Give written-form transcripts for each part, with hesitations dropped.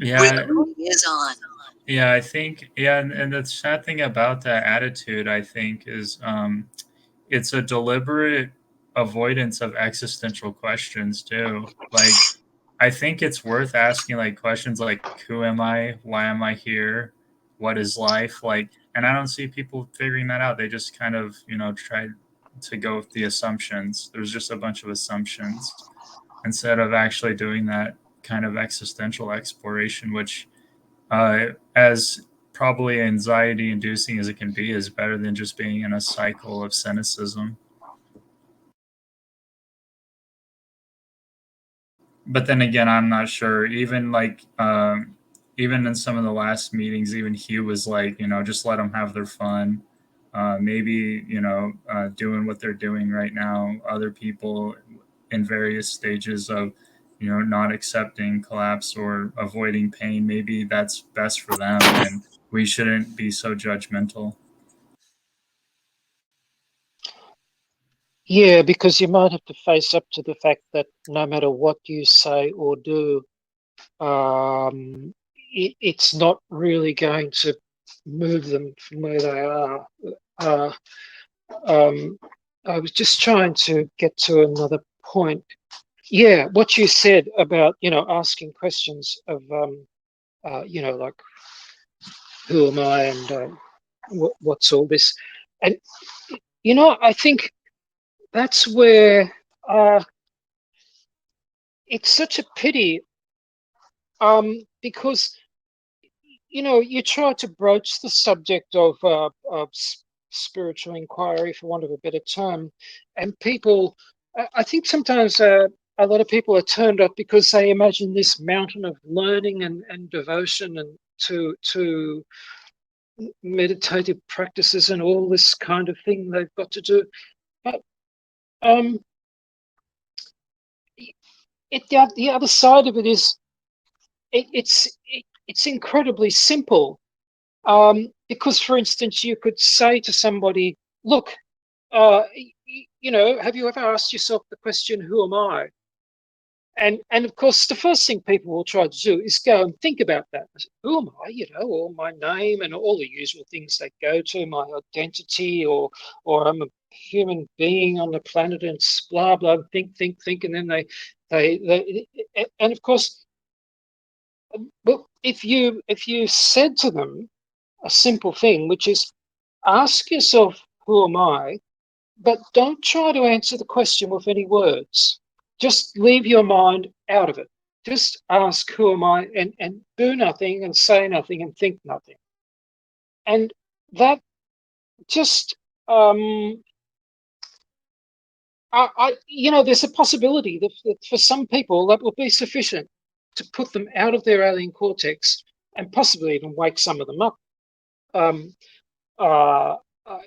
Yeah, is on. yeah, I think, yeah, and the sad thing about that attitude, I think, is it's a deliberate avoidance of existential questions too. Like, I think it's worth asking like questions like, who am I? Why am I here? What is life? Like, and I don't see people figuring that out. They just kind of, try to go with the assumptions. There's just a bunch of assumptions instead of actually doing that kind of existential exploration, which, as probably anxiety inducing as it can be, is better than just being in a cycle of cynicism. But then again, I'm not sure. Even like, even in some of the last meetings, even Hugh was like, just let them have their fun. Maybe doing what they're doing right now. Other people in various stages of, not accepting collapse or avoiding pain. Maybe that's best for them, and we shouldn't be so judgmental. Yeah, because you might have to face up to the fact that no matter what you say or do, it's not really going to move them from where they are. Uh, um, I was just trying to get to another point. Yeah, what you said about, asking questions of, like, who am I and what's all this? And, I think that's where it's such a pity, because you try to broach the subject of spiritual inquiry, for want of a better term, and people, I think sometimes a lot of people are turned off because they imagine this mountain of learning and devotion and to meditative practices and all this kind of thing they've got to do. But um, the other side of it is it's incredibly simple. Because, for instance, you could say to somebody, look, have you ever asked yourself the question, who am I? And of course, the first thing people will try to do is go and think about that. Who am I? Or my name and all the usual things they go to, my identity, or I'm a human being on the planet, and blah blah. Think, and then they and of course, well, if you said to them a simple thing, which is ask yourself, who am I? But don't try to answer the question with any words. Just leave your mind out of it. Just ask, who am I? And do nothing and say nothing and think nothing. And that just, there's a possibility that for some people that will be sufficient to put them out of their alien cortex and possibly even wake some of them up. Um, uh, uh,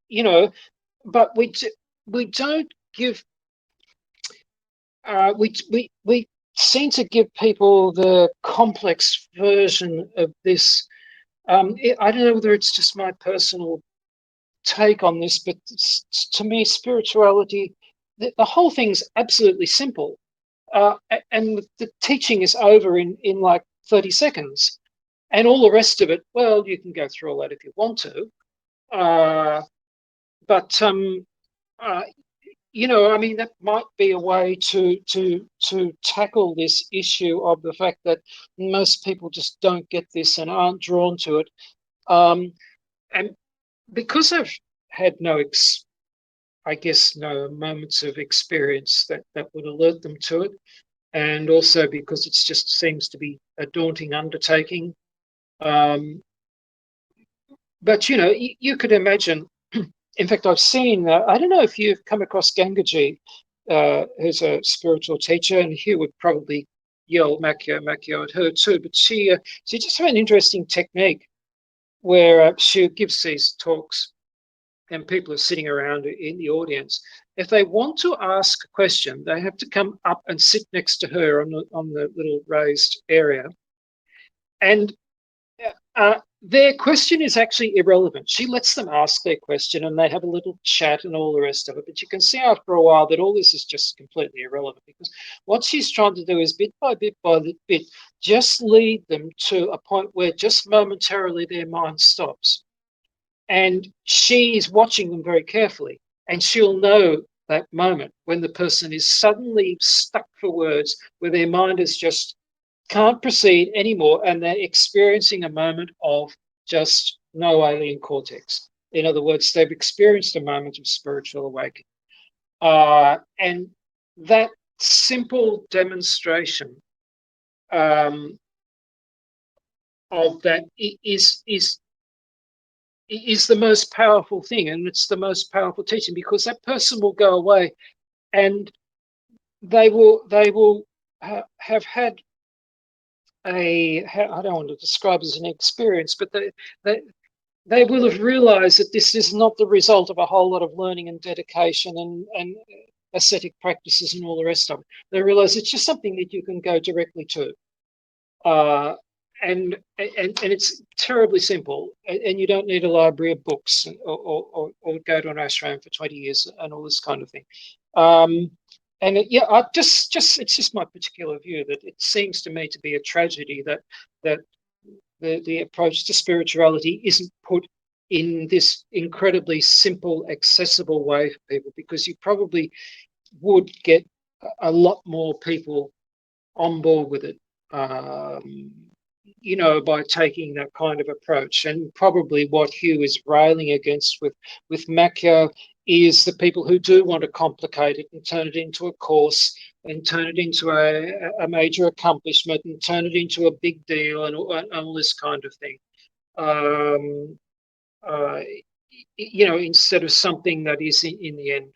you know, but we don't give we seem to give people the complex version of this. I don't know whether it's just my personal take on this, but to me, spirituality, the whole thing's absolutely simple, and the teaching is over in like 30 seconds, and all the rest of it, well, you can go through all that if you want to, but uh, I mean, that might be a way to tackle this issue of the fact that most people just don't get this and aren't drawn to it. And because I've had I guess, no moments of experience that would alert them to it, and also because it just seems to be a daunting undertaking. Um, but you could imagine. In fact, I've seen, I don't know if you've come across Gangaji, who's a spiritual teacher, and he would probably yell Macchio at her too, but she just had an interesting technique where she gives these talks and people are sitting around in the audience. If they want to ask a question, they have to come up and sit next to her on the little raised area. And their question is actually irrelevant. She lets them ask their question and they have a little chat and all the rest of it. But you can see after a while that all this is just completely irrelevant, because what she's trying to do is bit by bit, just lead them to a point where just momentarily their mind stops. And she's watching them very carefully. And she'll know that moment when the person is suddenly stuck for words, where their mind is just can't proceed anymore, and they're experiencing a moment of just no alien cortex. In other words, they've experienced a moment of spiritual awakening. And that simple demonstration of that is the most powerful thing, and it's the most powerful teaching, because that person will go away and they will have had I don't want to describe it as an experience, but they will have realized that this is not the result of a whole lot of learning and dedication and ascetic practices and all the rest of it. They realize it's just something that you can go directly to. And it's terribly simple, and you don't need a library of books or go to an ashram for 20 years and all this kind of thing. And I just it's just my particular view that it seems to me to be a tragedy that the approach to spirituality isn't put in this incredibly simple, accessible way for people, because you probably would get a lot more people on board with it, by taking that kind of approach. And probably what Hugh is railing against with Macchio is the people who do want to complicate it and turn it into a course and turn it into a major accomplishment and turn it into a big deal and all this kind of thing. Instead of something that is in the end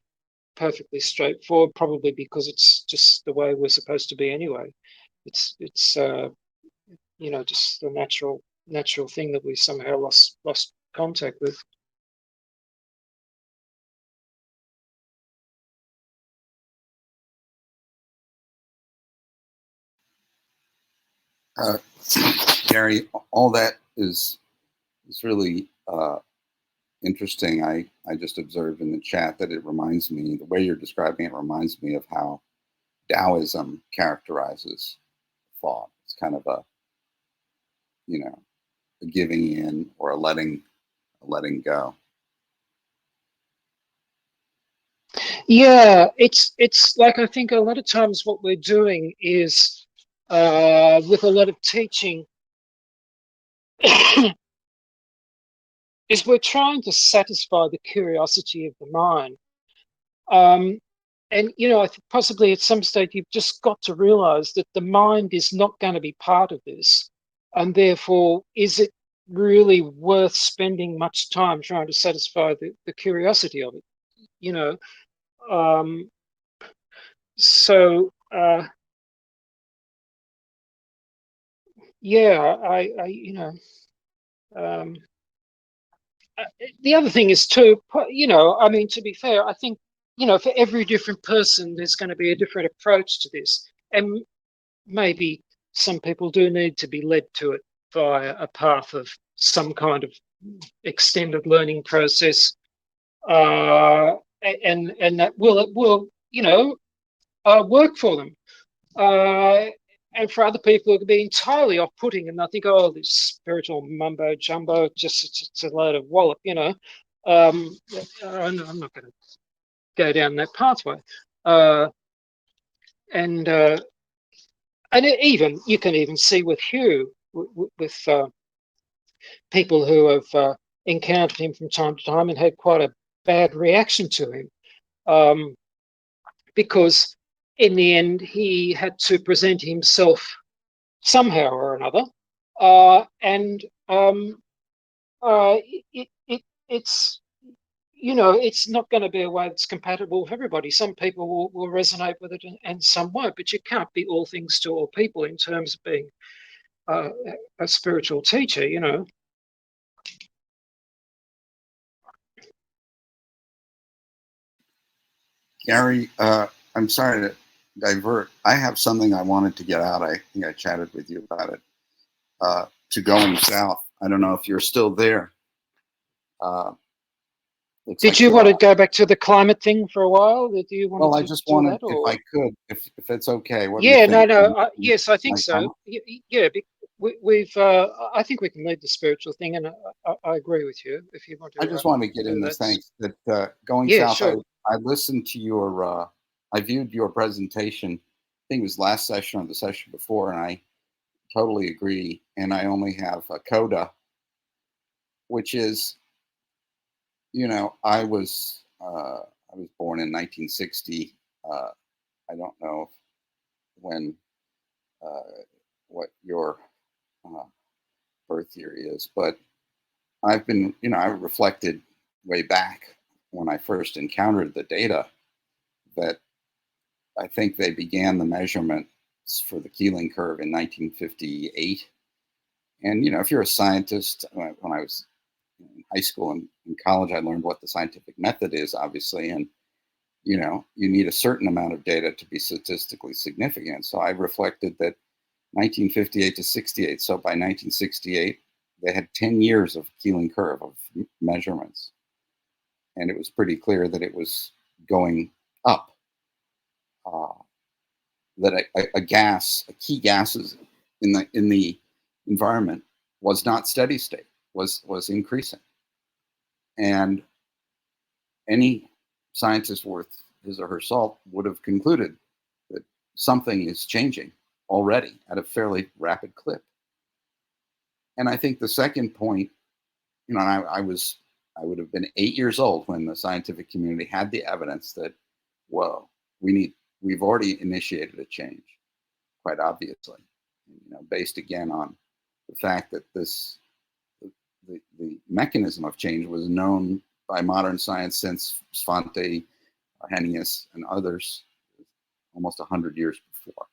perfectly straightforward, probably because it's just the way we're supposed to be anyway. It's just the natural thing that we somehow lost contact with. Gary, all that is really interesting. I just observed in the chat that it reminds me, the way you're describing it reminds me of how Taoism characterizes thought. It's kind of a giving in or a letting go. Yeah, it's like, I think a lot of times what we're doing is with a lot of teaching is we're trying to satisfy the curiosity of the mind. And I think possibly at some stage you've just got to realize that the mind is not going to be part of this, and therefore is it really worth spending much time trying to satisfy the curiosity of it? So yeah, um, the other thing is too, I mean, to be fair, I think, for every different person, there's going to be a different approach to this. And maybe some people do need to be led to it via a path of some kind of extended learning process. And that will work for them. And for other people, it could be entirely off-putting, and I think, oh, this spiritual mumbo jumbo, it's a load of wallop, I'm not going to go down that pathway. And even you can even see with Hugh, with people who have encountered him from time to time and had quite a bad reaction to him, because in the end he had to present himself somehow or another, and it's it's not going to be a way that's compatible with everybody. Some people will resonate with it and some won't, but you can't be all things to all people in terms of being a spiritual teacher. Gary, I'm sorry to divert. I have something I wanted to get out. I think I chatted with you about it. To Going South, I don't know if you're still there. Did you want to go back to the climate thing for a while? Do you want Well, I to just do wanted, that, or? if I could, if it's okay, what do you Yeah, think? yes, I think so. Yeah, we've. I think we can lead the spiritual thing, and I agree with you. If you want I to just want to get do in that. this. Thanks. That going Yeah, south, sure. I listened to your, I viewed your presentation. I think it was last session or the session before, and I totally agree. And I only have a coda, which is, I was born in 1960. I don't know when what your birth year is, but I've been, I reflected way back when I first encountered the data that I think they began the measurements for the Keeling curve in 1958. And, if you're a scientist, when I was in high school and in college, I learned what the scientific method is, obviously. And, you need a certain amount of data to be statistically significant. So I reflected that 1958 to 68. So by 1968, they had 10 years of Keeling curve of measurements. And it was pretty clear that it was going up. That a key gases in the environment was not steady state, was increasing. And any scientist worth his or her salt would have concluded that something is changing already at a fairly rapid clip. And I think the second point, I would have been 8 years old when the scientific community had the evidence that, whoa, we've already initiated a change, quite obviously, based again on the fact that the mechanism of change was known by modern science since Svante, Arrhenius, and others almost 100 years before.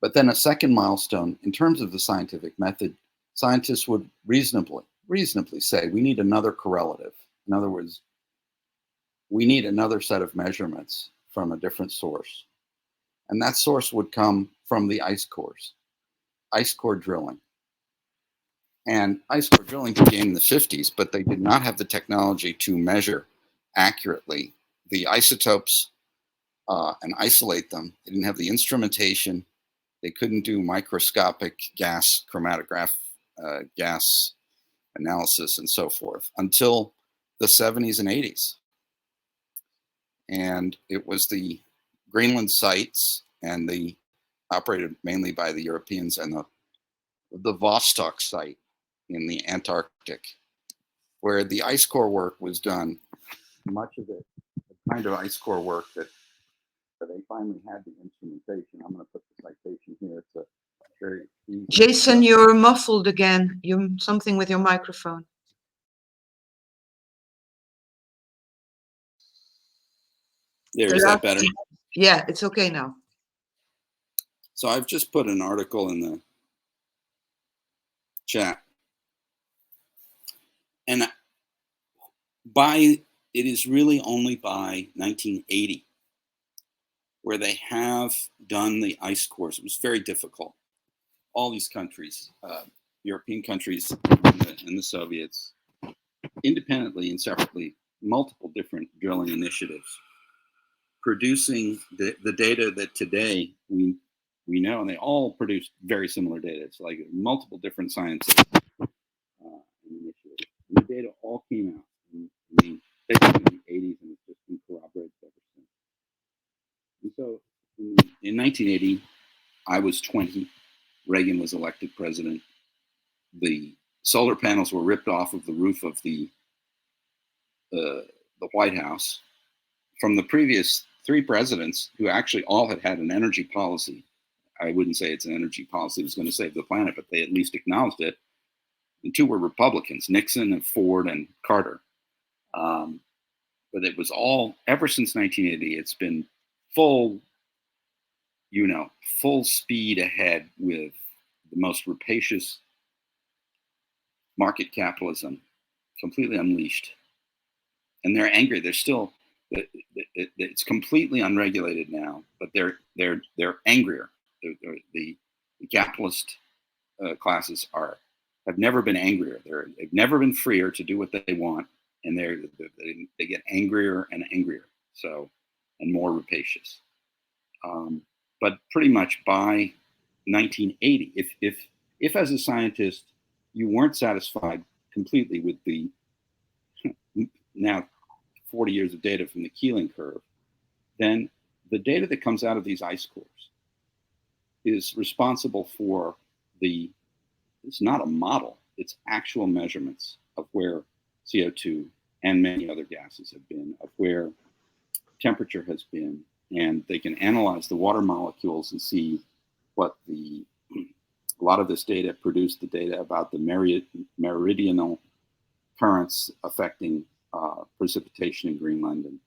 But then a second milestone, in terms of the scientific method, scientists would reasonably say we need another correlative. In other words, we need another set of measurements from a different source. And that source would come from the ice core drilling. And ice core drilling began in the 50s, but they did not have the technology to measure accurately the isotopes and isolate them. They didn't have the instrumentation. They couldn't do microscopic gas chromatograph, gas analysis, and so forth until the 70s and 80s. And it was the Greenland sites, and operated mainly by the Europeans, and the Vostok site in the Antarctic, where the ice core work was done. Much of it, the kind of ice core work that they finally had the instrumentation. I'm going to put the citation here. It's a very easy. Jason, you're muffled again. You're something with your microphone. There, is that better? Yeah, it's okay now. So I've just put an article in the chat. And it is really only by 1980 where they have done the ice cores. It was very difficult. All these countries, European countries and the Soviets, independently and separately, multiple different drilling initiatives, producing the data that today we know, and they all produce very similar data. It's like multiple different sciences initiatives. And the data all came out basically in the 80s, and it's just been corroborated ever since. And so in 1980, I was 20. Reagan was elected president. The solar panels were ripped off of the roof of the White House from the previous three presidents, who actually all had an energy policy. I wouldn't say it's an energy policy that was going to save the planet, but they at least acknowledged it. And two were Republicans, Nixon and Ford and Carter. But it was all, ever since 1980, it's been full speed ahead with the most rapacious market capitalism, completely unleashed. And they're angry. They're still, it's completely unregulated now, but they're angrier. The capitalist classes have have never been angrier. They've never been freer to do what they want, and they get angrier and angrier, so, and more rapacious. But pretty much by 1980, if as a scientist you weren't satisfied completely with the now 40 years of data from the Keeling curve, then the data that comes out of these ice cores is responsible for it's not a model, it's actual measurements of where CO2 and many other gases have been, of where temperature has been, and they can analyze the water molecules and see what a lot of this data produced the data about the meridional currents affecting precipitation in Greenland and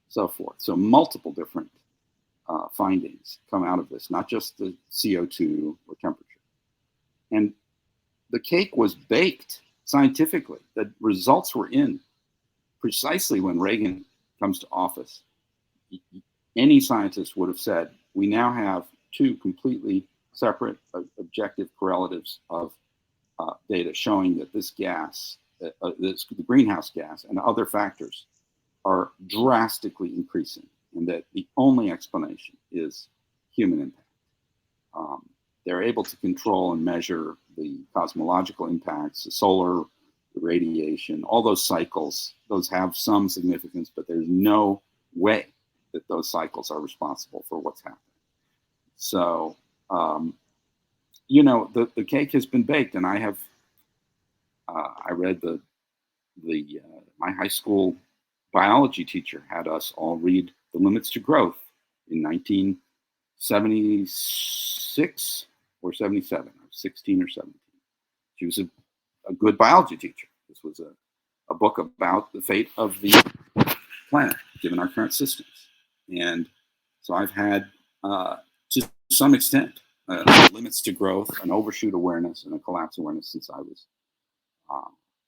so forth. So multiple different findings come out of this, not just the CO2 or temperature. And the cake was baked scientifically. The results were in precisely when Reagan comes to office. Any scientist would have said, we now have two completely separate objective correlatives of data showing that this gas, the greenhouse gas and other factors are drastically increasing, and that the only explanation is human impact. They're able to control and measure the cosmological impacts, the solar, the radiation, all those cycles. Those have some significance, but there's no way that those cycles are responsible for what's happening. So, the cake has been baked, and I read my high school biology teacher had us all read The Limits to Growth in 1976 or 77. I was 16 or 17. She was a good biology teacher. This was a book about the fate of the planet, given our current systems. And so I've had, to some extent, limits to growth, an overshoot awareness, and a collapse awareness since I was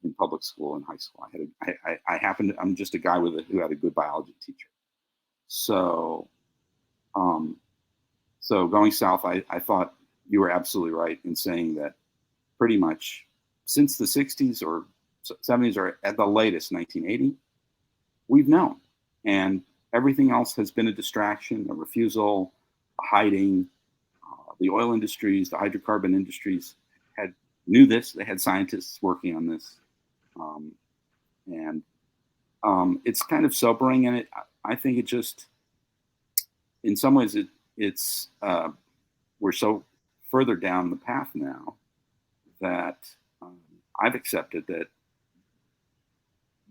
in public school and high school. I'm just a guy who had a good biology teacher. So, going south, I thought you were absolutely right in saying that pretty much since the 60s or 70s, or at the latest 1980, we've known. And everything else has been a distraction, a refusal, a hiding. The oil industries, the hydrocarbon industries knew this. They had scientists working on this. It's kind of sobering, and I think it just, in some ways, it's we're so further down the path now that I've accepted that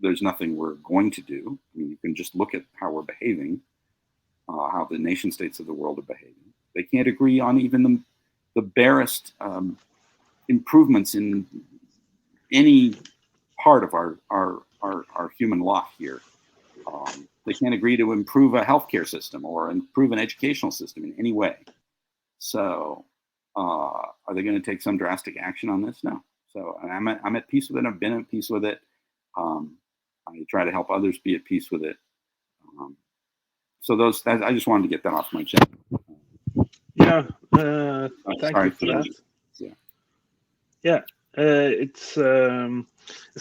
there's nothing we're going to do. I mean, you can just look at how we're behaving, how the nation states of the world are behaving. They can't agree on even the barest improvements in any part of our human lot here. They can't agree to improve a healthcare system or improve an educational system in any way. So, are they going to take some drastic action on this? No. So, I'm at peace with it. I've been at peace with it. I try to help others be at peace with it. I just wanted to get that off my chest. Yeah. Thank you for that. Yeah. It's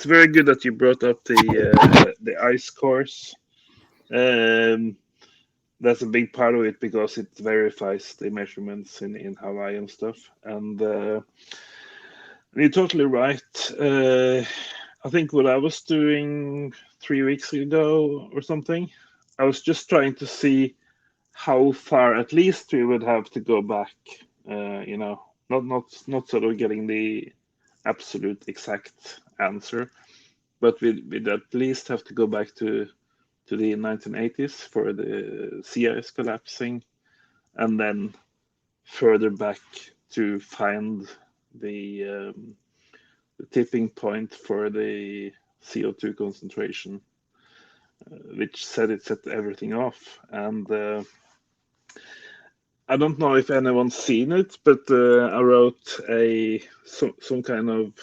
very good that you brought up the ice cores. That's a big part of it because it verifies the measurements in Hawaii and stuff. And you're totally right. I think what I was doing 3 weeks ago or something, I was just trying to see how far at least we would have to go back. Not sort of getting the absolute exact answer, but we'd at least have to go back to the 1980s for the sea ice collapsing, and then further back to find the tipping point for the CO2 concentration, which set everything off. And I don't know if anyone's seen it, but I wrote some kind of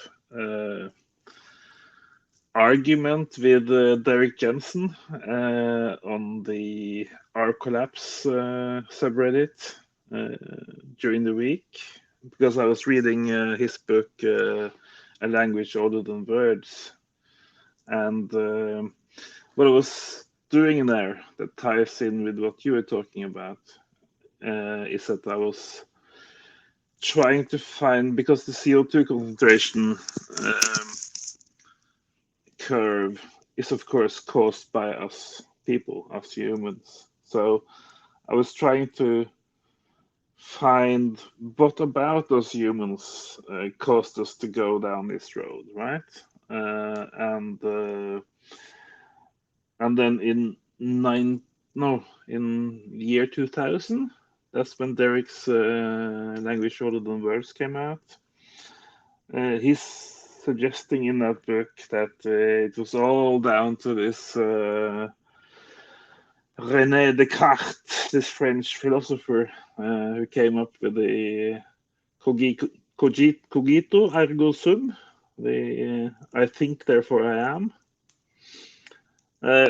argument with Derek Jensen on the R Collapse subreddit during the week, because I was reading his book a language older than words. And what I was doing in there that ties in with what you were talking about is that I was trying to find, because the CO2 concentration curve is of course caused by us people, us humans. So I was trying to find what about us humans caused us to go down this road, right? And then in year 2000, that's when Derek's Language Shorter Than Words came out. He's suggesting in that book that it was all down to this René Descartes, this French philosopher who came up with the cogito ergo sum, the I think therefore I am.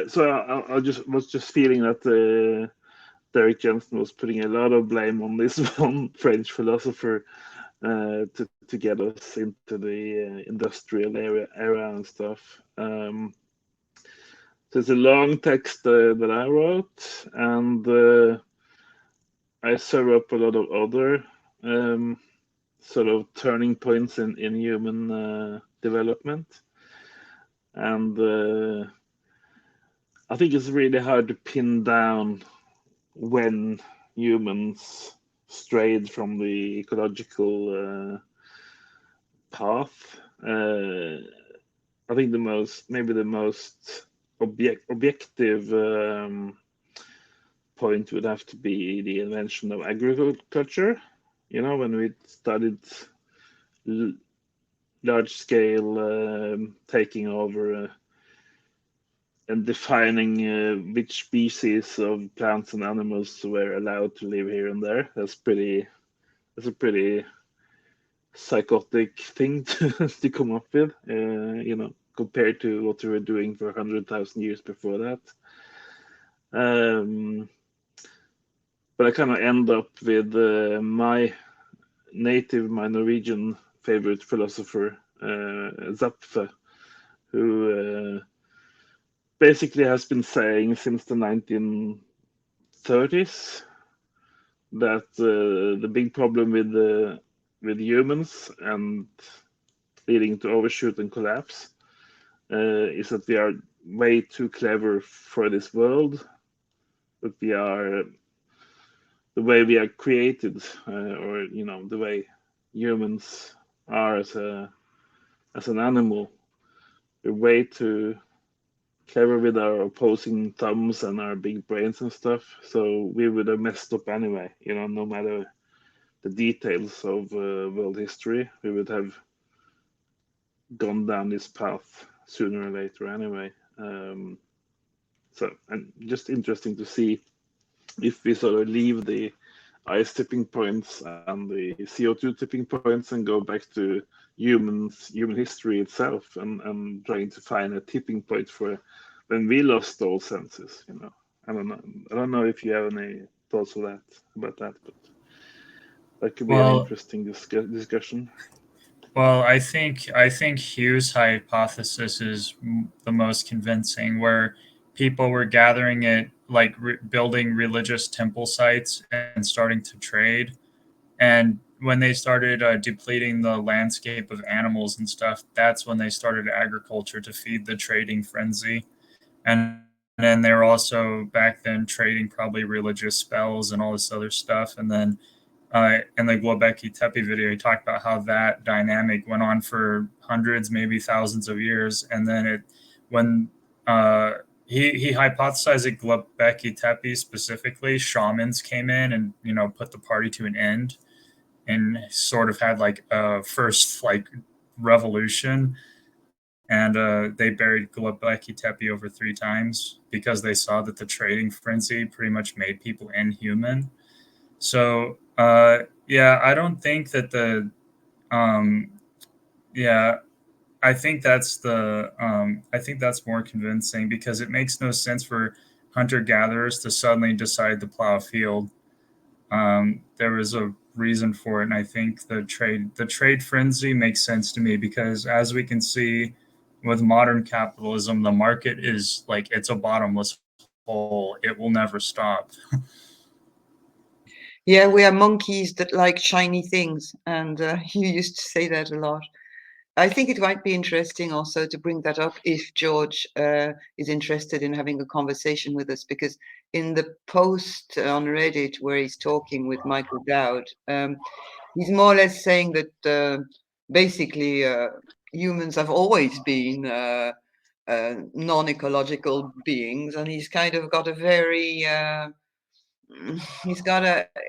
So I was just feeling that Derek Jensen was putting a lot of blame on this one French philosopher to get us into the industrial era and stuff. So it's a long text that I wrote, and I serve up a lot of other sort of turning points in human development. And I think it's really hard to pin down when humans strayed from the ecological path. I think maybe the most objective point would have to be the invention of agriculture. You know, when we studied large scale taking over and defining which species of plants and animals were allowed to live here and there. That's a pretty psychotic thing to come up with, you know, compared to what we were doing for 100,000 years before that. But I kind of end up with my Norwegian favorite philosopher, Zapfe, who basically has been saying since the 1930s that the big problem with humans and leading to overshoot and collapse is that we are way too clever for this world, that we are the way we are created, or you know, the way humans are as an animal. We're way too clever with our opposing thumbs and our big brains and stuff, so we would have messed up anyway, you know, no matter the details of world history, we would have gone down this path sooner or later anyway. So, and just interesting to see if we sort of leave the ice tipping points and the CO2 tipping points and go back to human history itself, and trying to find a tipping point for when we lost all senses. You know, I don't know if you have any thoughts about that, but that could be an interesting discussion. Well, I think Hugh's hypothesis is the most convincing, where people were gathering it, like building religious temple sites and starting to trade. And when they started depleting the landscape of animals and stuff, that's when they started agriculture to feed the trading frenzy. And then they were also back then trading probably religious spells and all this other stuff. And then in the Göbekli Tepe video, he talked about how that dynamic went on for hundreds, maybe thousands of years. And then he hypothesized at Göbekli Tepe specifically, shamans came in and, you know, put the party to an end and sort of had like a first like revolution. And they buried Göbekli Tepe over 3 times because they saw that the trading frenzy pretty much made people inhuman. So yeah, I don't think that yeah, I think that's I think that's more convincing, because it makes no sense for hunter gatherers to suddenly decide to plow a field. There was a reason for it. And I think the trade frenzy makes sense to me because, as we can see with modern capitalism, the market is like it's a bottomless hole. It will never stop. Yeah, we are monkeys that like shiny things, and you used to say that a lot. I think it might be interesting also to bring that up if George is interested in having a conversation with us, because in the post on Reddit where he's talking with Michael Dowd, he's more or less saying that basically humans have always been non-ecological beings, and he's kind of got a very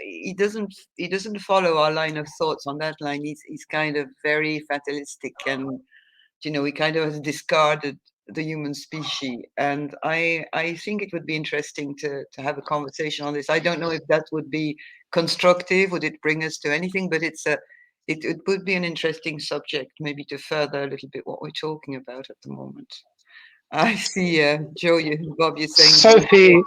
he doesn't follow our line of thoughts on that line. He's kind of very fatalistic, and he kind of has discarded the human species. And I think it would be interesting to have a conversation on this. I don't know if that would be constructive, would it bring us to anything, but it would be an interesting subject, maybe to further a little bit what we're talking about at the moment. I see Joe, Bob, you're saying Sophie,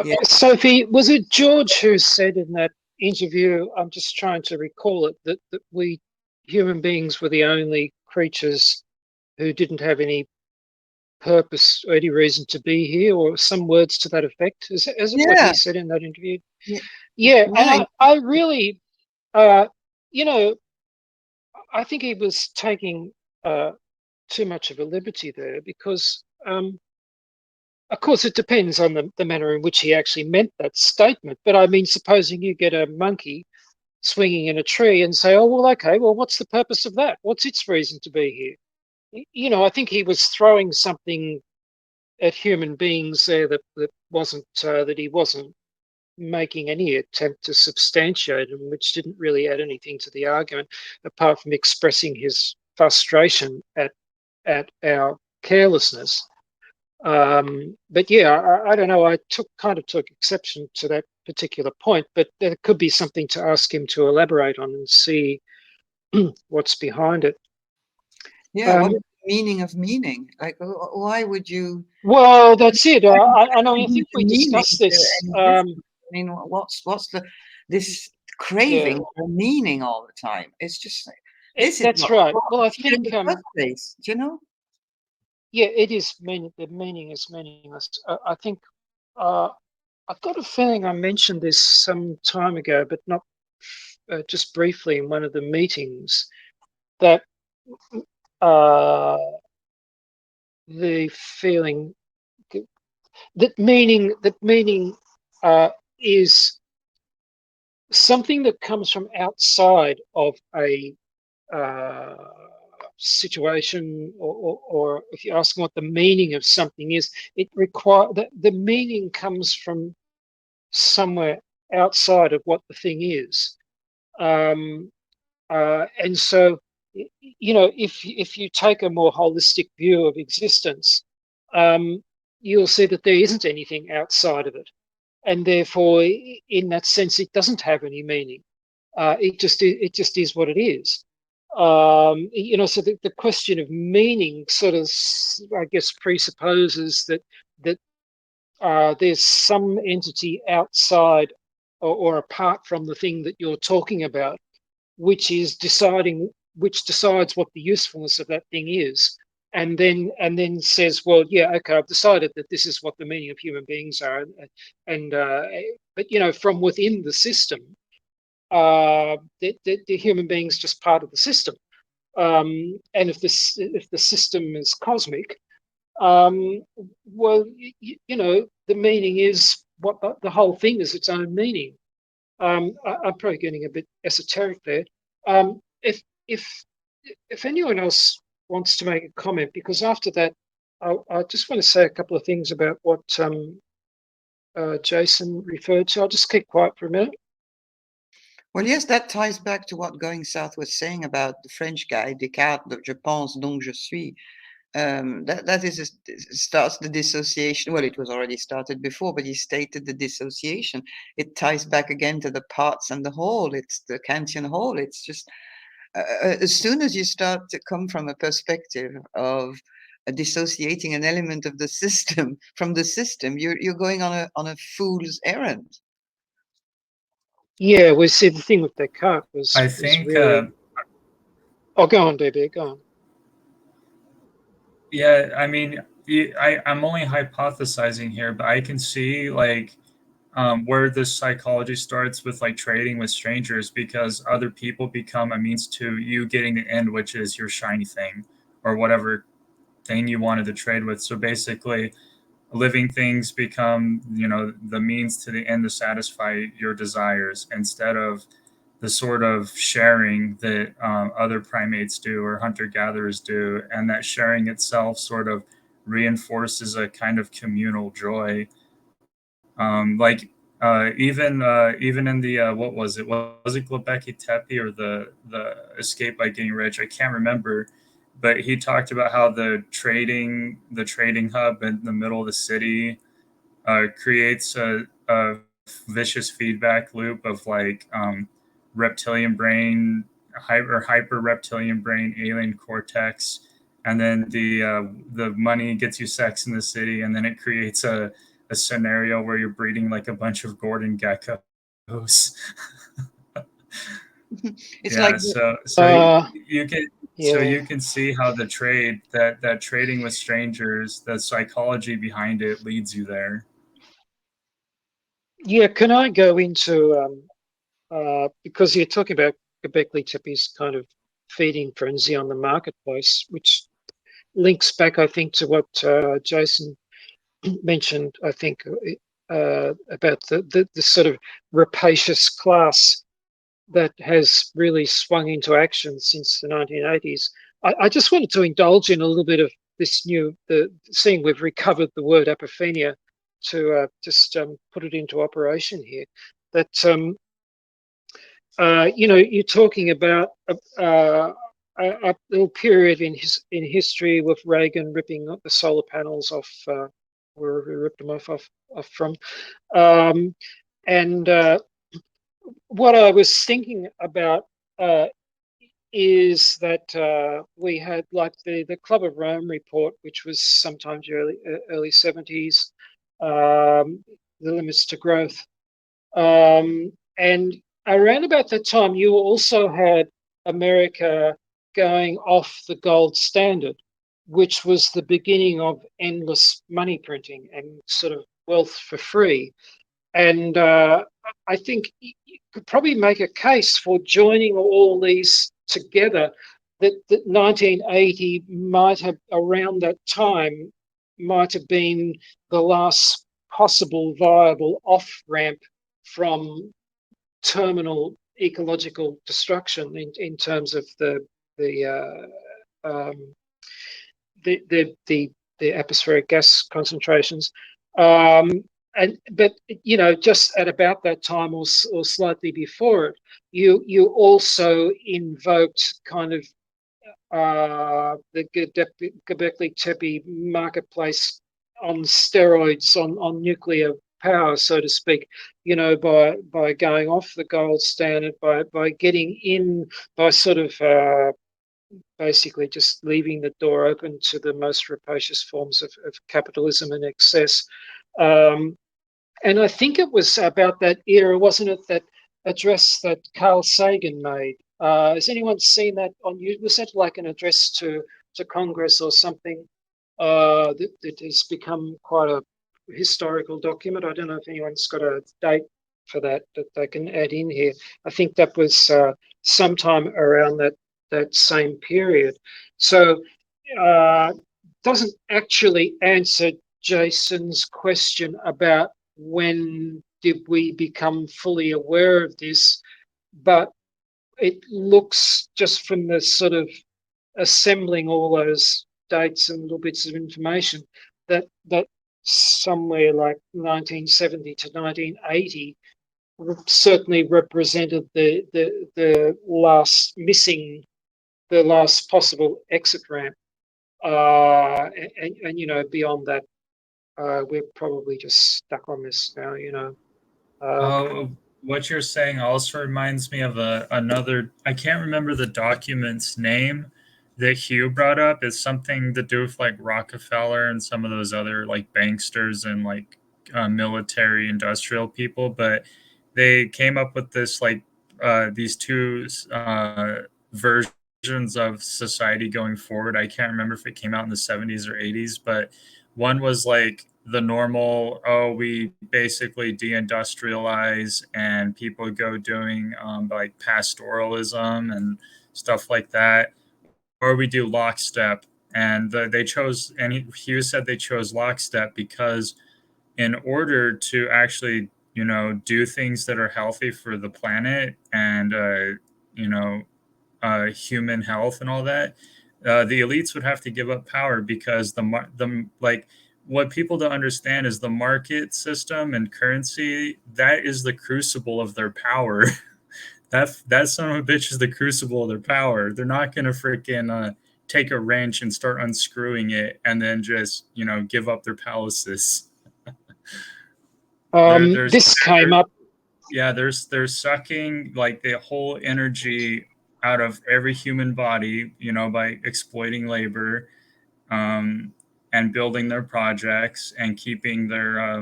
yeah. Sophie, was it George who said in that interview, I'm just trying to recall it, that we human beings were the only creatures who didn't have any purpose or any reason to be here, or some words to that effect? Is it what Yeah. he said in that interview? Yeah. Yeah, and Yeah. I really, you know, I think he was taking too much of a liberty there because, of course, it depends on the manner in which he actually meant that statement. But I mean, supposing you get a monkey swinging in a tree and say, oh, well, okay, well, what's the purpose of that? What's its reason to be here? I think he was throwing something at human beings there that wasn't, that he wasn't making any attempt to substantiate, and which didn't really add anything to the argument, apart from expressing his frustration at our carelessness. But yeah, I don't know. I kind of took exception to that particular point, but there could be something to ask him to elaborate on and see what's behind it. Yeah, what is the meaning of meaning? Like, why would you? Well, that's it. I know. I Give think we meaning discussed to this. any existence? I mean, what's this craving Yeah, for meaning all the time? It's just like, this is that's not right. what Well, I in think the first place. Do you know? yeah, it is the meaning is meaningless. I think I've got a feeling I mentioned this some time ago, but not just briefly in one of the meetings, that uh, the feeling that meaning is something that comes from outside of a uh, situation, or if you ask what the meaning of something is, it require the meaning comes from somewhere outside of what the thing is. And so, if you take a more holistic view of existence, you'll see that there isn't anything outside of it, and therefore, in that sense, it doesn't have any meaning. It just is what it is. So the question of meaning sort of, I guess, presupposes that there's some entity outside or apart from the thing that you're talking about, which decides what the usefulness of that thing is, and then says, well, yeah, okay, I've decided that this is what the meaning of human beings are, and but from within the system, the human beings just part of the system, and if the system is cosmic, um, well, the meaning is what the whole thing is its own meaning. I'm probably getting a bit esoteric there. Um, if if if anyone else wants to make a comment, because after that, I just want to say a couple of things about what Jason referred to. I'll just keep quiet for a minute. Well, yes, that ties back to what Going South was saying about the French guy, Descartes, je pense donc je suis. That starts the dissociation. Well, it was already started before, but he stated the dissociation. It ties back again to the parts and the whole. It's the Kantian whole. It's just as soon as you start to come from a perspective of dissociating an element of the system from the system, you're going on a fool's errand. Yeah, we see the thing with Descartes I was think, really. Oh, go on, DB, go on. yeah, I mean, I'm only hypothesizing here, but I can see like where this psychology starts with like trading with strangers because other people become a means to you getting the end, which is your shiny thing or whatever thing you wanted to trade with. So basically, living things become, you know, the means to the end to satisfy your desires instead of the sort of sharing that other primates do or hunter gatherers do. And that sharing itself sort of reinforces a kind of communal joy. Like even in the what was it? Was it Glebeki Tepe or the Escape by Getting Rich? I can't remember, but he talked about how the trading hub in the middle of the city creates a vicious feedback loop of like reptilian brain, hyper reptilian brain, alien cortex, and then the money gets you sex in the city, and then it creates a scenario where you're breeding like a bunch of Gordon geckos. It's like Yeah, so Uh, you can so yeah, you can see how the trade that trading with strangers, the psychology behind it leads you there. yeah. Can I go into because you're talking about Göbekli Tepe's kind of feeding frenzy on the marketplace, which links back, I think, to what Jason mentioned. I think about the sort of rapacious class that has really swung into action since the 1980s. I just wanted to indulge in a little bit of this seeing we've recovered the word apophenia to just put it into operation here. That you're talking about a little period in history with Reagan ripping the solar panels off wherever he ripped them off from, and what I was thinking about uh, is that we had like the Club of Rome report, which was sometimes early 70s, the limits to growth, and around about that time, you also had America going off the gold standard, which was the beginning of endless money printing and sort of wealth for free. And I think you could probably make a case for joining all these together. That 1980 might have, around that time, might have been the last possible viable off ramp from terminal ecological destruction in terms of the um, the, the the the atmospheric gas concentrations. But just at about that time or slightly before it, you also invoked kind of the Göbekli Tepe marketplace on steroids, on nuclear power, so to speak. By going off the gold standard, by getting in, by sort of basically just leaving the door open to the most rapacious forms of capitalism and excess. Um, and I think it was about that era, wasn't it, that address that Carl Sagan made? Has anyone seen that on you? Was that like an address to Congress or something that has become quite a historical document? I don't know if anyone's got a date for that they can add in here. I think that was sometime around that same period. So uh, doesn't actually answer Jason's question about when did we become fully aware of this, but it looks just from the sort of assembling all those dates and little bits of information that somewhere like 1970 to 1980 certainly represented the last possible exit ramp, and beyond that, we're probably just stuck on this now. Oh, what you're saying also reminds me of another. I can't remember the document's name that Hugh brought up. It's something to do with like Rockefeller and some of those other like banksters and like military industrial people. But they came up with this like these two versions of society going forward. I can't remember if it came out in the 70s or 80s, but one was like the normal, oh, we basically deindustrialize and people go doing like pastoralism and stuff like that, or we do lockstep. And they chose, and he said they chose lockstep because in order to actually, you know, do things that are healthy for the planet and, you know, human health and all that, the elites would have to give up power because the like what people don't understand is the market system and currency, that is the crucible of their power. That son of a bitch is the crucible of their power. They're not gonna freaking take a wrench and start unscrewing it and then just, you know, give up their palaces. There's This came up. yeah, they're sucking like the whole energy out of every human body, you know, by exploiting labor, um, and building their projects and keeping their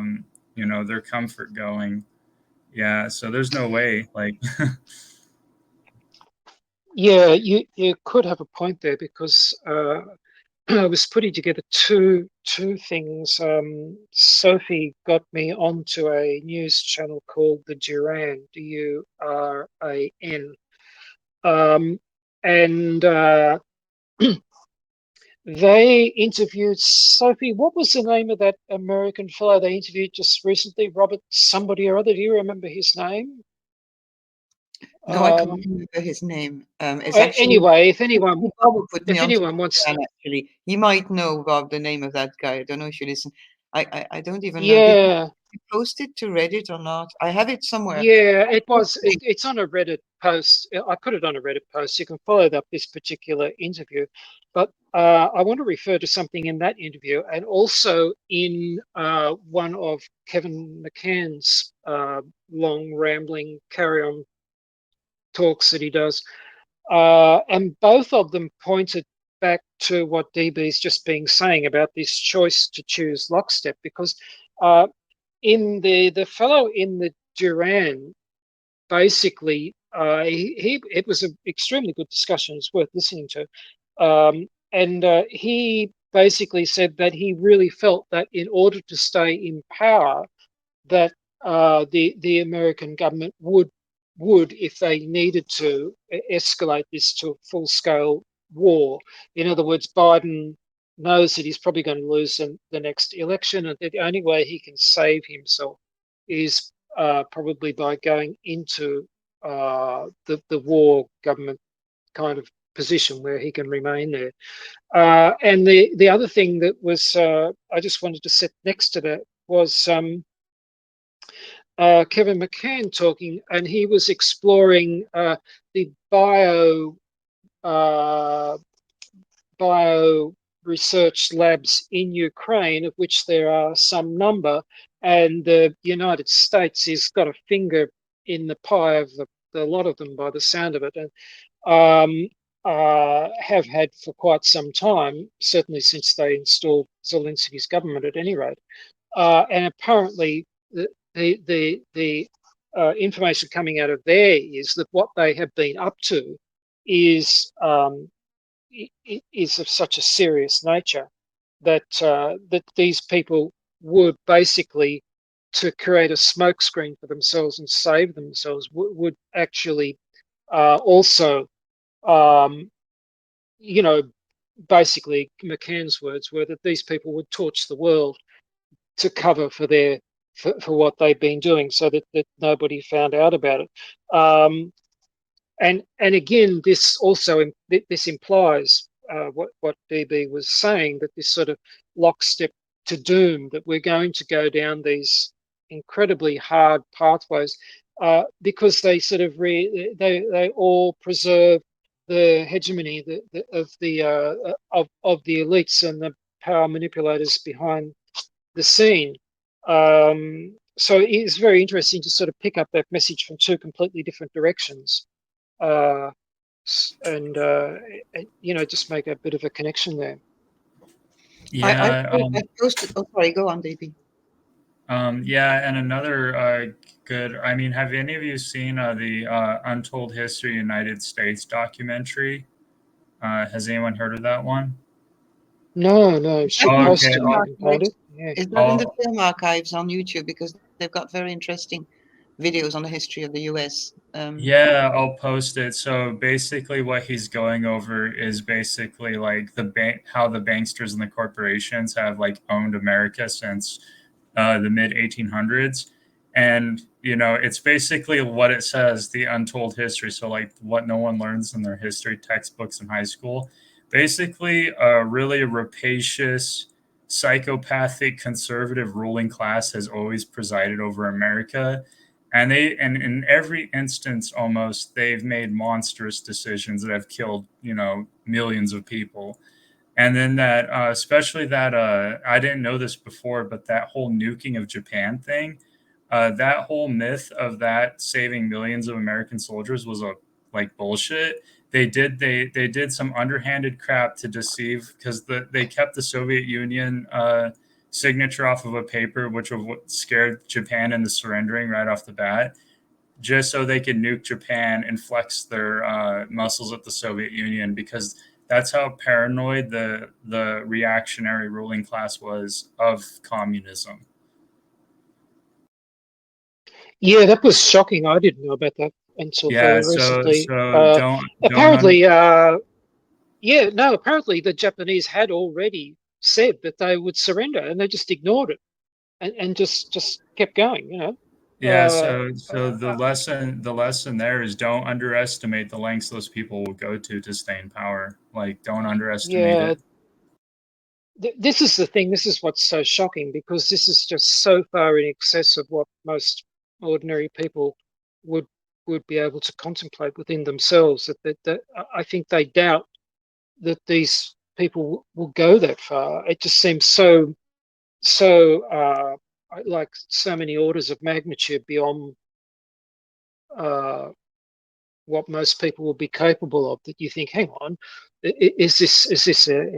you know, their comfort going. Yeah, so there's no way like Yeah, you could have a point there because I was putting together two things. Sophie got me onto a news channel called the Duran, Duran, and they interviewed Sophie. What was the name of that American fellow they interviewed just recently? Robert somebody or other. Do you remember his name? No, I can't remember his name. It's actually Anyway, Bob who put me if onto anyone wants, Duran, actually. He might know, Bob, the name of that guy. I don't know if you listen. I don't even know. Did yeah. you post it to Reddit or not? I have it somewhere. Yeah, it Post was. the link. It's on a Reddit post. I put it on a Reddit post. You can follow up this particular interview, but I want to refer to something in that interview and also in one of Kevin McCann's long rambling carry-on talks that he does, and both of them pointed back to what DB's just been saying about this choice to choose lockstep, because in the fellow in the Duran basically, it was an extremely good discussion. It's worth listening to. And he basically said that he really felt that in order to stay in power, that the American government would, if they needed to, escalate this to a full scale war. In other words, Biden knows that he's probably going to lose the next election, and the only way he can save himself is probably by going into the war government kind of position where he can remain there. And the other thing that was I just wanted to set next to that was Kevin McCann talking, and he was exploring the uh, bio research labs in Ukraine, of which there are some number, and the United States has got a finger in the pie of the lot of them by the sound of it, and have had for quite some time, certainly since they installed Zelensky's government at any rate. And apparently the information coming out of there is that what they have been up to is is of such a serious nature that that these people would basically, to create a smokescreen for themselves and save themselves, would actually also, um, you know, basically McCann's words were that these people would torch the world to cover for for what they've been doing, so that nobody found out about it. And again, this also this implies what DB was saying, that this sort of lockstep to doom, that we're going to go down these incredibly hard pathways because they sort of they all preserve the hegemony of the elites and the power manipulators behind the scene. So it's very interesting to sort of pick up that message from two completely different directions, uh, and just make a bit of a connection there. yeah I posted. Oh, sorry. Go on, DB. Yeah, and another good. I mean, have any of you seen the Untold History United States documentary? Has anyone heard of that one? No, Is that she Oh, in the okay, posted film it. I I'll, haven't found archives? it. Yeah. Is that in the I'll film archives on YouTube? Because they've got very interesting videos on the history of the US. Yeah, I'll post it. So basically, what he's going over is basically like the bank, how the banksters and the corporations have like owned America since the mid 1800s, and it's basically what it says, the untold history. So like what no one learns in their history textbooks in high school. Basically, a really rapacious, psychopathic, conservative ruling class has always presided over America, and in every instance almost they've made monstrous decisions that have killed millions of people. And then that especially that I didn't know this before, but that whole nuking of Japan thing, that whole myth of that saving millions of American soldiers was a like bullshit. They did some underhanded crap to deceive, because they kept the Soviet Union signature off of a paper, which was what scared Japan into surrendering right off the bat, just so they could nuke Japan and flex their muscles at the Soviet Union, because that's how paranoid the reactionary ruling class was of communism. Yeah, that was shocking. I didn't know about that until Yeah, very so recently. so don't Apparently, yeah, no, apparently the Japanese had already said that they would surrender, and they just ignored it and just kept going. yeah, so the lesson there is, don't underestimate the lengths those people will go to stay in power. Like, don't underestimate Yeah, it. this is the thing. This is what's so shocking, because this is just so far in excess of what most ordinary people would would be able to contemplate within themselves. That I think they doubt that these people will go that far. It just seems so like so many orders of magnitude beyond uh, what most people will be capable of. That you think, hang on, is this excessive?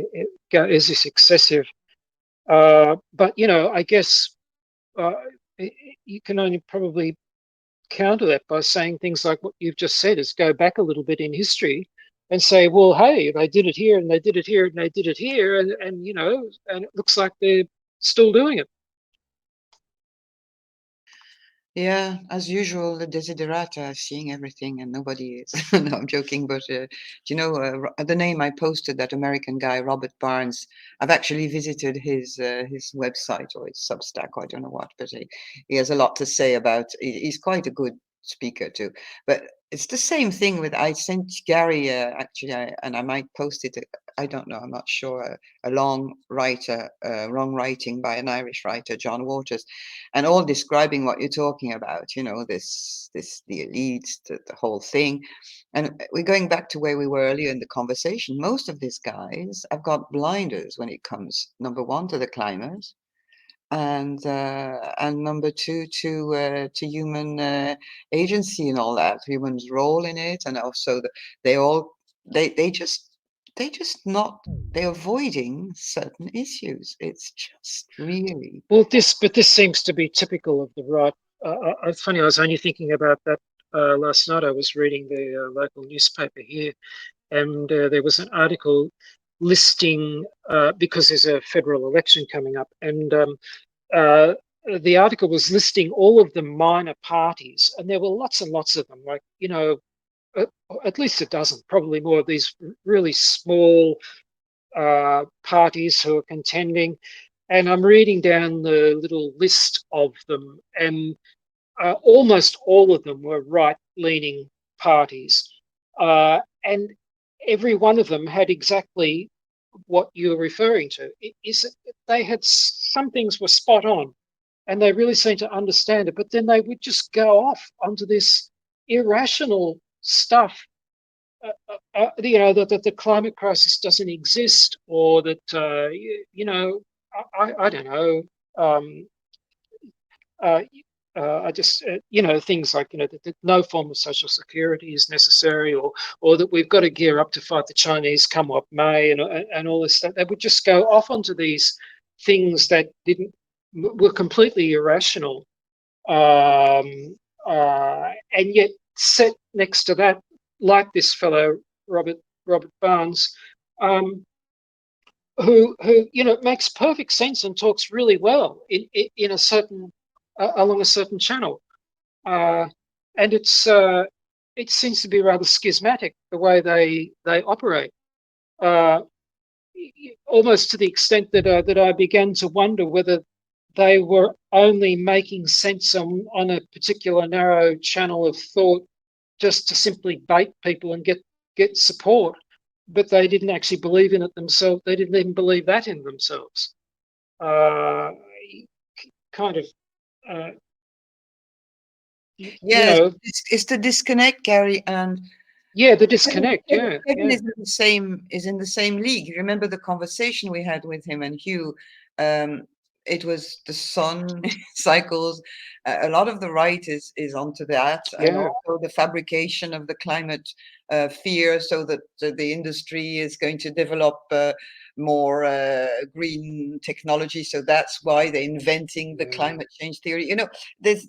But I guess uh, you can only probably counter that by saying things like what you've just said: is go back a little bit in history and say, well, hey, they did it here and they did it here and they did it here, and it looks like they're still doing it. Yeah, as usual, the Desiderata are seeing everything and nobody is. No, I'm joking, but the name I posted, that American guy, Robert Barnes, I've actually visited his website or his Substack, or I don't know what, but he has a lot to say about. He's quite a good speaker too. But it's the same thing with, I sent Gary actually, and I might post it. I don't know, I'm not sure. A long writing by an Irish writer, John Waters, and all describing what you're talking about, this the elites, the whole thing. And we're going back to where we were earlier in the conversation. Most of these guys have got blinders when it comes, number one, to the climate, and number two, to human agency and all that, human's role in it, and also they all they just not they're avoiding certain issues. It's just really. Well, this seems to be typical of the right. It's funny. I was only thinking about that last night. I was reading the local newspaper here, and there was an article listing, because there's a federal election coming up, and uh, the article was listing all of the minor parties, and there were lots and lots of them, like uh, at least a dozen, probably more, of these really small parties who are contending. And I'm reading down the little list of them, and almost all of them were right-leaning parties, and every one of them had exactly what you're referring to. They had some things were spot on, and they really seemed to understand it, but then they would just go off onto this irrational stuff. That the climate crisis doesn't exist, or that I don't know. Um, uh, I just, things like, that no form of social security is necessary, or that we've got to gear up to fight the Chinese come what may, and all this stuff. They would just go off onto these things that didn't were completely irrational, and yet set next to that, like this fellow Robert Barnes, um, who makes perfect sense and talks really well in a certain along a certain channel, and it seems to be rather schismatic the way they operate. Uh, Almost to the extent that I began to wonder whether they were only making sense on a particular narrow channel of thought just to simply bait people and get support, but they didn't actually believe in it themselves. They didn't even believe that in themselves. Uh, Kind of, uh, Yes, it's the disconnect, Gary, and yeah, the disconnect. Yeah, Kevin yeah, is in the same league. You remember the conversation we had with him and Hugh? Um, it was the sun cycles. A lot of the right is onto that, and yeah. also the fabrication of the climate fear, so that the industry is going to develop more green technology. So that's why they're inventing the climate change theory. You know, this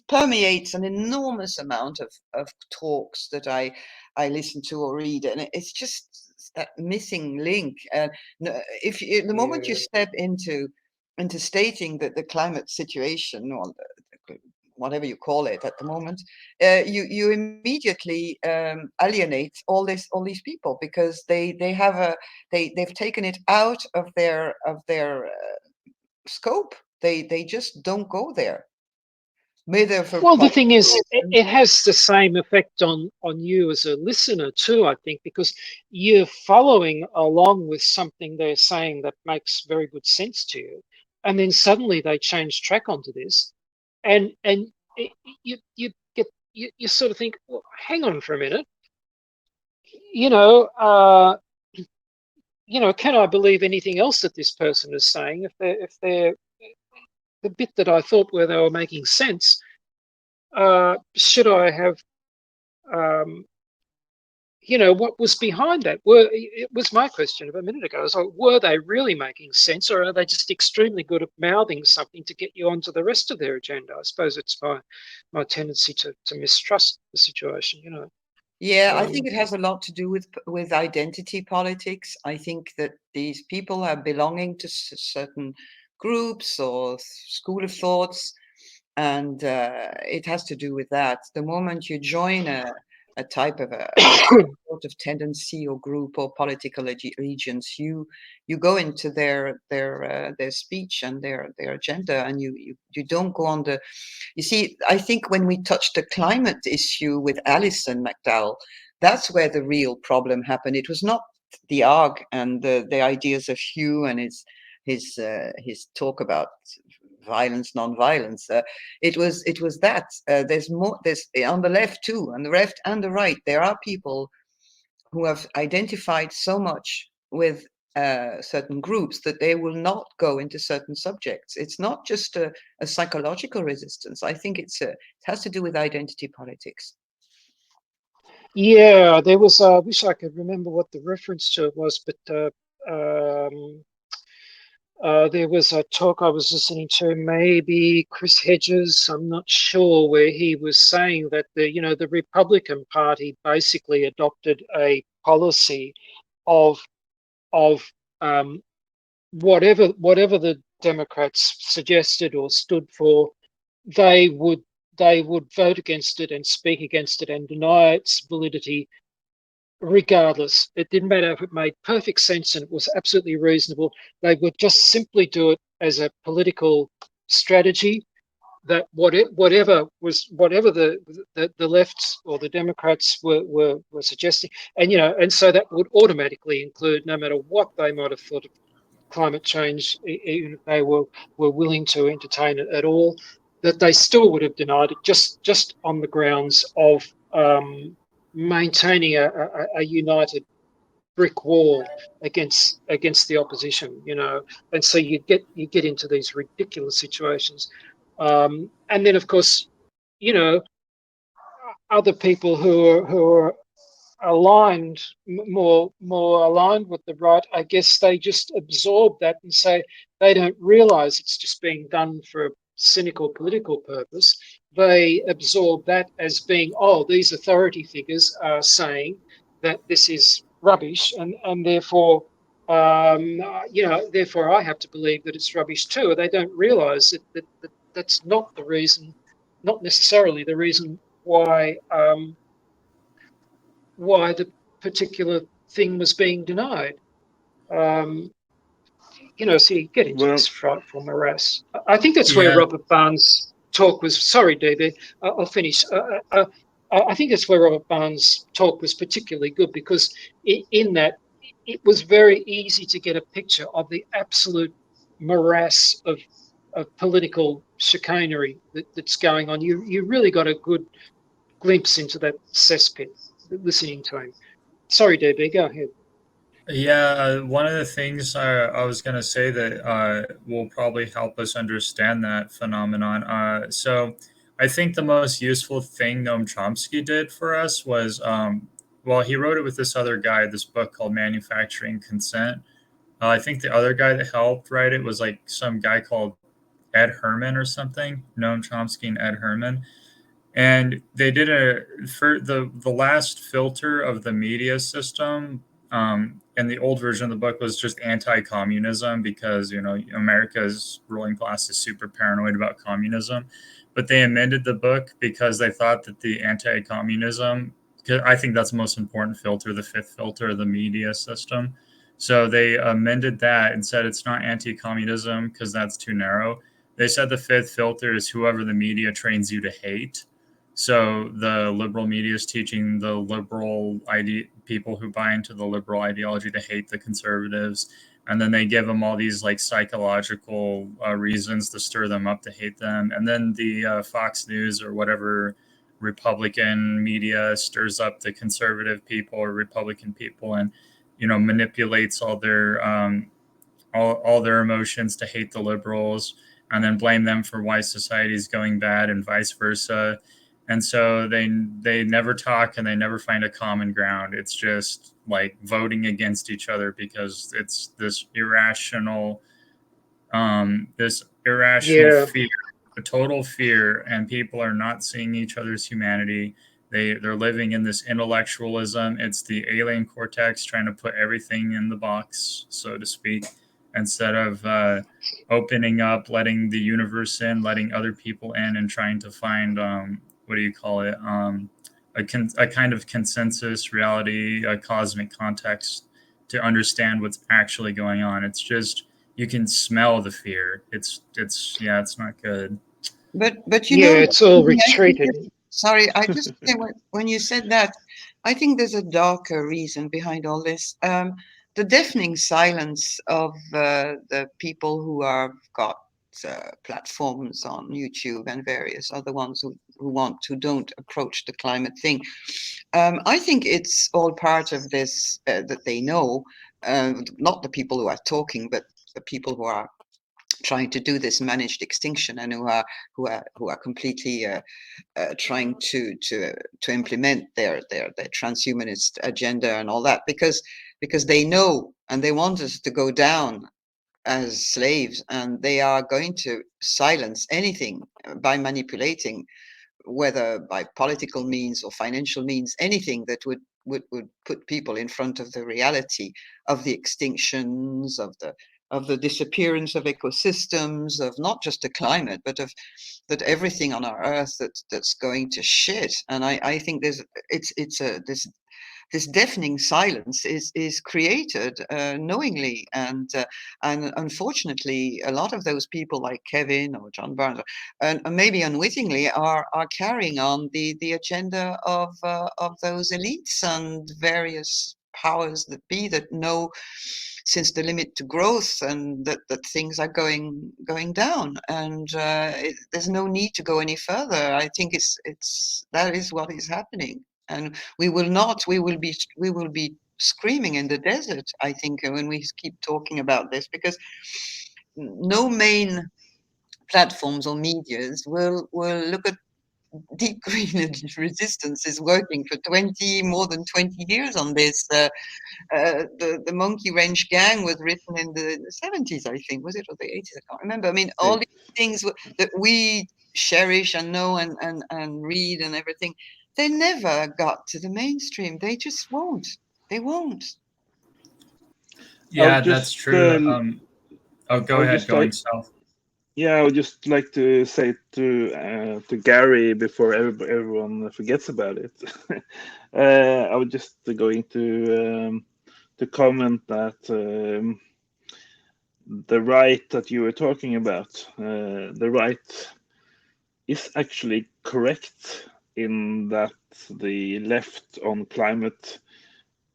permeates an enormous amount of talks that I listen to or read, and it's just that missing link. If the moment you Yeah. step into stating that the climate situation, or whatever you call it at the moment, you immediately alienate all these people, because they have they've taken it out of their scope. They just don't go there, either for Well, the thing political is, reasons. it has the same effect on you as a listener too, I think, because you're following along with something they're saying that makes very good sense to you, and then suddenly they change track onto this, and you sort of think, well, hang on for a minute, you know, uh, can I believe anything else that this person is saying if they're the bit that I thought where they were making sense? Should I have um, what was behind that? It was my question of a minute ago. So were they really making sense, or are they just extremely good at mouthing something to get you onto the rest of their agenda? I suppose it's my tendency to mistrust the situation. Yeah, I think Um, it has a lot to do with identity politics. I think that these people are belonging to certain groups or school of thoughts, and it has to do with that. The moment you join a type of a sort of tendency or group or political allegiance, you go into their speech and their agenda, and you don't go on the. You see, I think when we touched the climate issue with Alison McDowell, that's where the real problem happened. It was not the ARG and the ideas of Hugh and his talk about violence, non-violence. It was that there's more. There's on the left too, on the left and the right. There are people who have identified so much with certain groups that they will not go into certain subjects. It's not just a psychological resistance. I think it has to do with identity politics. yeah, there was. I wish I could remember what the reference to it was, but there was a talk I was listening to, maybe Chris Hedges, I'm not sure, where he was saying that the Republican Party basically adopted a policy of of whatever the Democrats suggested or stood for, they would they would vote against it and speak against it and deny its validity regardless. It didn't matter if it made perfect sense and it was absolutely reasonable. They would just simply do it as a political strategy, that whatever the lefts or the Democrats were suggesting, and so that would automatically include, no matter what they might have thought of climate change, even if they were willing to entertain it at all, that they still would have denied it, just on the grounds of maintaining a united brick wall against the opposition, and so you get into these ridiculous situations, and then of course, you know, other people who are aligned, more aligned with the right, I guess they just absorb that and say they don't realize it's just being done for a cynical political purpose. They absorb that as being, oh, these authority figures are saying that this is rubbish, and therefore, therefore I have to believe that it's rubbish too. They don't realize that that's not the reason, not necessarily the reason why the particular thing was being denied. Um, so you get into Well, this frightful morass. I think that's where Yeah, Robert Barnes' talk was. Sorry, DB, I'll finish. I think that's where Robert Barnes' talk was particularly good because in that it was very easy to get a picture of the absolute morass of political chicanery that's going on. You really got a good glimpse into that cesspit listening to him. Sorry, DB, go ahead. yeah. One of the things I was going to say that will probably help us understand that phenomenon. So, I think the most useful thing Noam Chomsky did for us was, well, he wrote it with this other guy, this book called Manufacturing Consent. I think the other guy that helped write it was like some guy called Ed Herman or something, Noam Chomsky and Ed Herman. And they did for the last filter of the media system. And the old version of the book was just anti-communism because America's ruling class is super paranoid about communism. But they amended the book because they thought that the anti-communism, 'cause I think that's the most important filter, the fifth filter of the media system. So they amended that and said it's not anti-communism because that's too narrow. They said the fifth filter is whoever the media trains you to hate. So the liberal media is teaching the people who buy into the liberal ideology to hate the conservatives, and then they give them all these like psychological reasons to stir them up to hate them, and then the Fox News or whatever Republican media stirs up the conservative people or Republican people, and manipulates all their emotions to hate the liberals and then blame them for why society is going bad and vice versa. And so they never talk and they never find a common ground. It's just like voting against each other because it's this irrational Yeah, fear, a total fear, and people are not seeing each other's humanity. They're living in this intellectualism. It's the alien cortex trying to put everything in the box, so to speak, instead of opening up, letting the universe in, letting other people in, and trying to find what do you call it? A kind of consensus reality, a cosmic context to understand what's actually going on. It's just you can smell the fear. Yeah, it's not good. But yeah, it's all I think retreated. sorry, I just think when you said that, I think there's a darker reason behind all this. The deafening silence of the people who are got platforms on YouTube and various other ones who don't approach the climate thing. I think it's all part of this that they know, not the people who are talking, but the people who are trying to do this managed extinction and who are completely trying to implement their transhumanist agenda and all that because they know and they want us to go down as slaves, and they are going to silence anything by manipulating, whether by political means or financial means, anything that would put people in front of the reality of the extinctions, of the disappearance of ecosystems, of not just the climate, but of that everything on our earth that's going to shit. And I think this deafening silence is created knowingly, and unfortunately a lot of those people like Kevin or John Barnes and maybe unwittingly are carrying on the agenda of those elites and various powers that be that know since the limit to growth and that things are going down, and there's no need to go any further. I think it's that is what is happening, and we will not we will be screaming in the desert, I think, when we keep talking about this, because no main platforms or medias will look at deep green resistance is working for more than 20 years on this. The Monkey Wrench Gang was written in the 70s, I think, was it, or the 80s? I can't remember. I mean, all these things that we cherish and know and read and everything, they never got to the mainstream. They just won't. They won't. Yeah, that's true. Oh, go ahead, going south. Yeah, I would just like to say to Gary before everyone forgets about it. I was just going to comment that the right that you were talking about, the right is actually correct in that the left on climate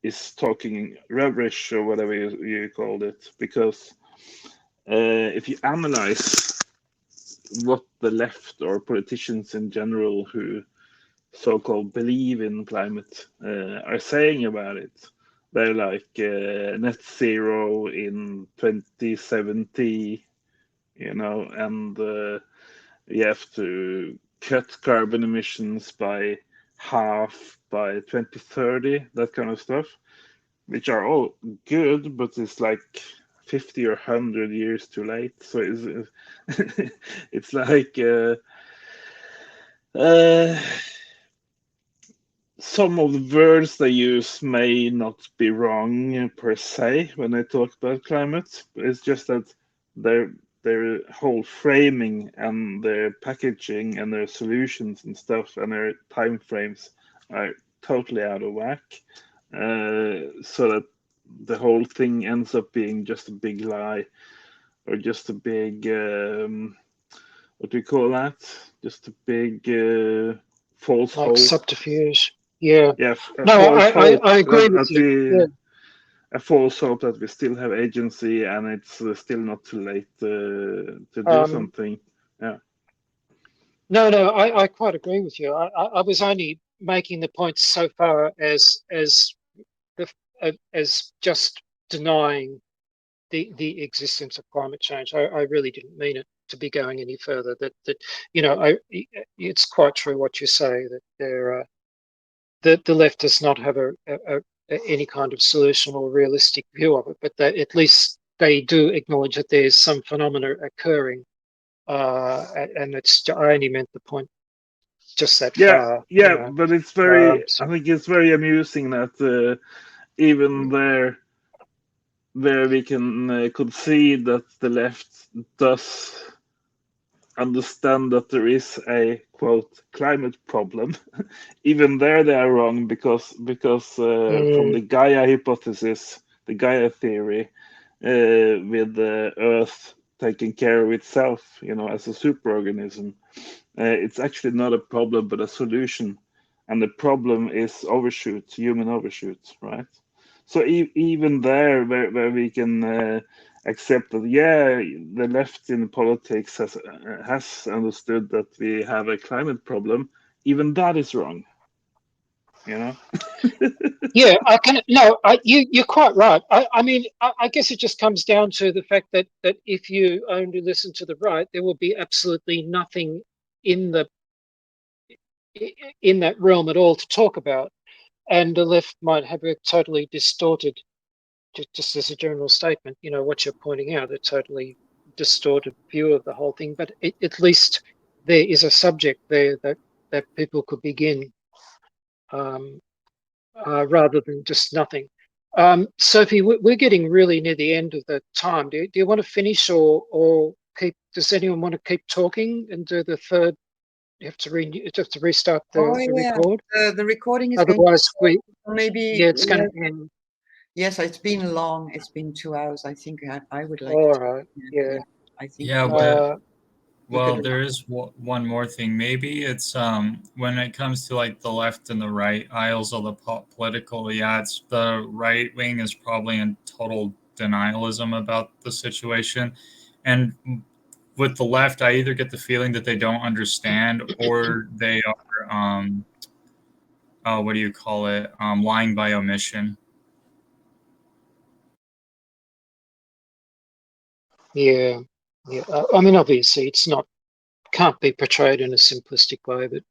is talking rubbish or whatever you called it, because if you analyze what the left or politicians in general who so-called believe in climate are saying about it, they're like net zero in 2070, and you have to cut carbon emissions by half by 2030, that kind of stuff, which are all good, but it's like 50 or 100 years too late. So it's like some of the words they use may not be wrong per se when they talk about climate, but it's just that their whole framing and their packaging and their solutions and stuff and their time frames are totally out of whack, so that the whole thing ends up being just a big lie, or just a big what do you call that? Just a big false Like hope. subterfuge. Yeah. Yeah, No, I agree with you. A false hope that we still have agency and it's still not too late to do something. Yeah. No, I quite agree with you. I was only making the point so far as just denying the existence of climate change. I really didn't mean it to be going any further. It's quite true what you say, that the left does not have any kind of solution or realistic view of it, but that at least they do acknowledge that there's some phenomena occurring, and I only meant the point just that far. But it's very. I think it's very amusing that even there, where we can concede that the left does understand that there is a quote climate problem, even there they are wrong, because from the Gaia hypothesis, the Gaia theory, with the Earth taking care of itself, as a superorganism, it's actually not a problem but a solution, and the problem is human overshoot, right? So even there, where we can accept that, the left in politics has understood that we have a climate problem, even that is wrong. Yeah, you're quite right. I mean, I guess it just comes down to the fact that if you only listen to the right, there will be absolutely nothing in that realm at all to talk about, and the left might have a totally distorted, just as a general statement, what you're pointing out, a totally distorted view of the whole thing. But at least there is a subject there that people could begin, rather than just nothing. Sophie, we're getting really near the end of the time. Do you want to finish, or keep? Does anyone want to keep talking and do the third? You have to restart the record. The recording is Otherwise, maybe it's going to end. Yes, it's been long. It's been 2 hours. I think I would like. All right. Yeah. I think. Yeah, but well, there is one more thing. Maybe it's when it comes to like the left and the right aisles of the political. Yeah, it's the right wing is probably in total denialism about the situation, and with the left, I either get the feeling that they don't understand or they are what do you call it? Lying by omission. Yeah. I mean, obviously, it's not can't be portrayed in a simplistic way, but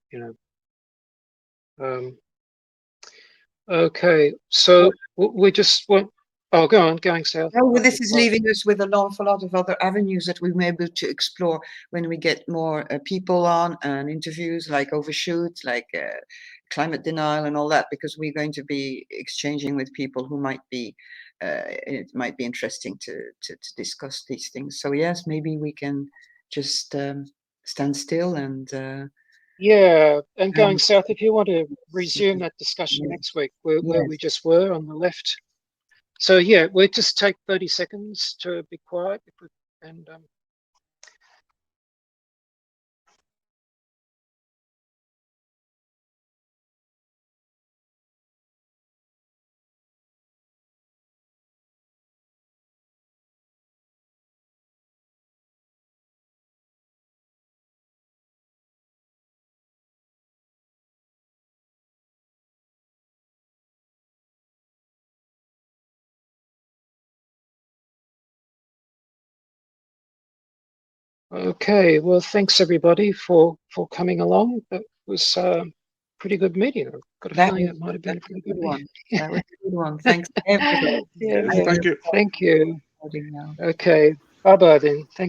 okay, so we just went. Oh, going south. No, well, this is leaving us with an awful lot of other avenues that we may be able to explore when we get more people on and interviews like Overshoot, like climate denial and all that, because we're going to be exchanging with people who might be, it might be interesting to discuss these things. So yes, maybe we can just stand still and yeah, and going south. If you want to resume that discussion next week, where we just were on the left. So yeah, we'll just take 30 seconds to be quiet if we, and okay. Well, thanks everybody for coming along. That was a pretty good meeting. I've got a feeling it might have been a pretty good one. meeting. That was a good one. Thanks everybody. Yeah, Yes, thank you. Thank you. Now. Okay. Bye bye then. Thank